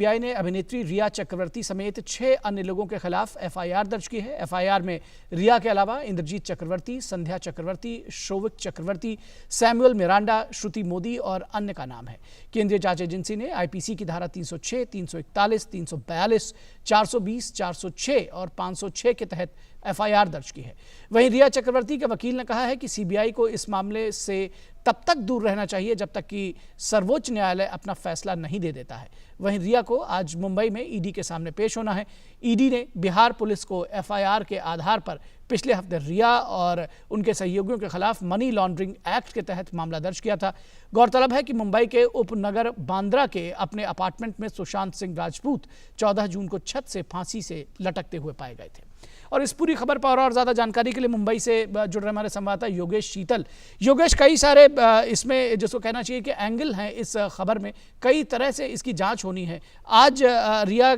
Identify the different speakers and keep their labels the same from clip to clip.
Speaker 1: Pi ने अभिनेत्री रिया चक्रवर्ती समेत 6 अन्य लोगों के खिलाफ एफआईआर दर्ज की है। एफआईआर में रिया के अलावा इंद्रजीत चक्रवर्ती, संध्या चक्रवर्ती, शोविक चक्रवर्ती, सैमुअल मिरांडा, श्रुति मोदी और अन्य का नाम है। केंद्रीय जांच एजेंसी ने आईपीसी की धारा 306, 341, 342, 420, 406 और 506 के तहत एफआईआर दर्ज की है। वहीं रिया चक्रवर्ती के वकील ने कहा है कि सीबीआई को इस मामले से तब तक दूर रहना चाहिए जब तक कि सर्वोच्च न्यायालय अपना फैसला नहीं दे देता है। वहीं रिया को आज मुंबई में ईडी के सामने पेश होना है। ईडी ने बिहार पुलिस को एफआईआर के आधार पर पिछले हफ्ते रिया और उनके सहयोगियों के खिलाफ मनी लॉन्ड्रिंग एक्ट के तहत मामला दर्ज किया था। गौरतलब है कि मुंबई के उपनगर बांद्रा के अपने अपार्टमेंट में सुशांत सिंह राजपूत 14 जून को छत से फांसी से लटकते हुए पाए गए थे। और इस पूरी खबर पर और ज्यादा जानकारी के लिए मुंबई से जुड़ रहे हमारे संवाददाता योगेश शीतल। योगेश, कई सारे इसमें जिसको कहना चाहिए कि एंगल हैं इस खबर में, कई तरह से इसकी जांच होनी है। आज रिया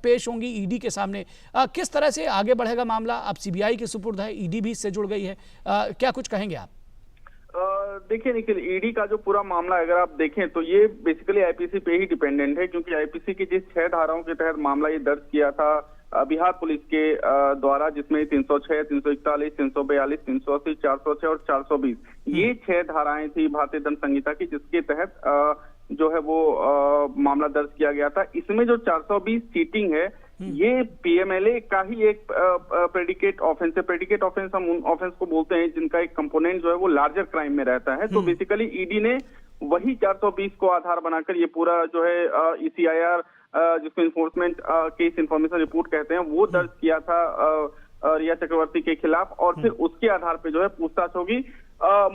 Speaker 1: पेश होंगी ईडी के सामने। किस तरह से आगे बढ़ेगा मामला? अब सीबीआई के सुपुर्द है, ईडी भी इससे जुड़ गई है, क्या कुछ कहेंगे आप?
Speaker 2: देखिए निखिल, ईडी का जो पूरा मामला अगर आप देखें तो ये बेसिकली आईपीसी पे ही डिपेंडेंट है, क्योंकि आईपीसी की जिस 6 धाराओं के तहत मामला ये दर्ज किया था बिहार पुलिस के द्वारा, जिसमें 306, 341, 342, 380, 406 और 420 ये 6 धाराएं थी भारतीय दंड संहिता की, जिसके तहत जो है वो मामला दर्ज किया गया था। इसमें जो 420 चीटिंग है ये पीएमएलए का ही एक प्रेडिकेट ऑफेंस है। प्रेडिकेट ऑफेंस हम उन ऑफेंस को बोलते हैं जिनका एक कंपोनेंट जो है वो लार्जर क्राइम में रहता है। तो बेसिकली ईडी ने वही 420 को आधार बनाकर ये पूरा जो है ईसीआईआर जिसको इन्फोर्समेंट केस इंफॉर्मेशन रिपोर्ट कहते हैं वो दर्ज किया था रिया चक्रवर्ती के खिलाफ, और फिर उसके आधार पे जो है पूछताछ होगी।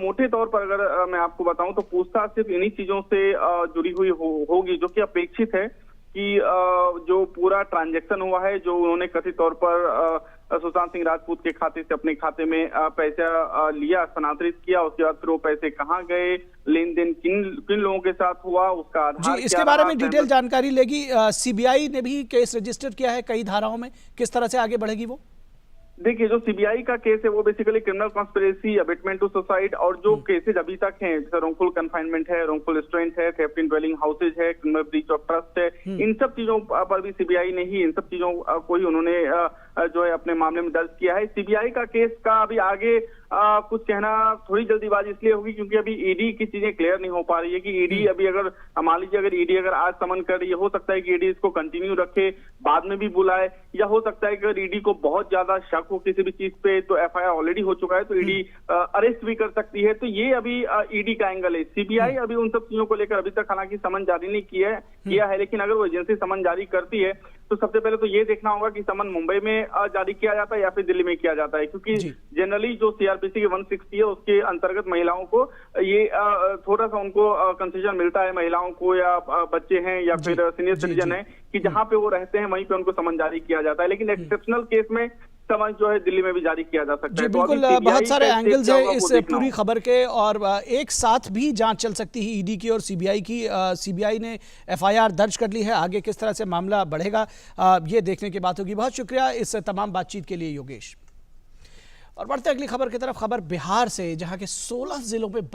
Speaker 2: मोटे तौर पर अगर मैं आपको बताऊं तो पूछताछ सिर्फ इन्हीं चीजों से जुड़ी हुई होगी जो कि अपेक्षित है कि जो पूरा ट्रांजैक्शन हुआ है, जो उन्होंने कथित तौर पर सुशांत सिंह राजपूत के खाते से अपने खाते में पैसा लिया, स्थानांतरित किया, उसके बाद फिर वो पैसे कहाँ गए, लेन देन किन लोगों के साथ हुआ, उसका आधार
Speaker 1: जी, इसके बारे में डिटेल जानकारी लेगी। सीबीआई ने भी केस रजिस्टर किया है कई धाराओं में, किस तरह से आगे बढ़ेगी वो?
Speaker 2: देखिए, जो सीबीआई का केस है वो basically criminal conspiracy, abetment to suicide और जो केसेज अभी तक हैं, जैसे रोंगफुल कन्फाइनमेंट है, रोंगफुल रिस्ट्रेंट है, थेफ्ट इन ड्वेलिंग हाउसेज है, क्रिमिनल ब्रीच ऑफ ट्रस्ट है, इन सब चीजों पर भी सीबीआई ने ही इन सब चीजों को ही उन्होंने जो है अपने मामले में दर्ज किया है। सीबीआई का केस का अभी आगे कुछ कहना थोड़ी जल्दीबाजी इसलिए होगी क्योंकि अभी ईडी की चीजें क्लियर नहीं हो पा रही है कि ईडी अभी अगर मान लीजिए अगर ईडी अगर आज समन कर रही है, हो सकता है कि ईडी इसको कंटिन्यू रखे, बाद में भी बुलाए, या हो सकता है कि अगर ईडी को बहुत ज्यादा शक हो किसी भी चीज पे तो एफआईआर ऑलरेडी हो चुका है तो ईडी अरेस्ट भी कर सकती है। तो ये अभी ईडी का एंगल है। सीबीआई अभी उन सब चीजों को लेकर अभी तक हालांकि समन जारी नहीं किया है, लेकिन अगर वो एजेंसी समन जारी करती है तो सबसे पहले तो ये देखना होगा कि समन मुंबई में जारी किया जाता है या फिर दिल्ली में किया जाता है, क्योंकि जनरली जो सीआरपीसी की 160 है उसके अंतर्गत महिलाओं को ये थोड़ा सा उनको कंसेशन मिलता है, महिलाओं को या बच्चे हैं या फिर सीनियर सिटीजन है कि जहां पे वो रहते हैं वहीं पे उनको समन जारी किया जाता है। लेकिन एक्सेप्शनल केस में समन जो है दिल्ली में भी जारी किया जा सकता है।
Speaker 1: बिल्कुल, बहुत सारे एंगल्स हैं इस पूरी खबर के और एक साथ भी जांच चल सकती है ईडी की और सीबीआई की। सीबीआई ने एफआईआर दर्ज कर ली है, आगे किस तरह से मामला बढ़ेगा ये देखने की बात होगी। बहुत शुक्रिया इस तमाम बातचीत के लिए योगेश। और बढ़ते अगली खबर की तरफ, खबर बिहार से, जहां के 16 जिलों में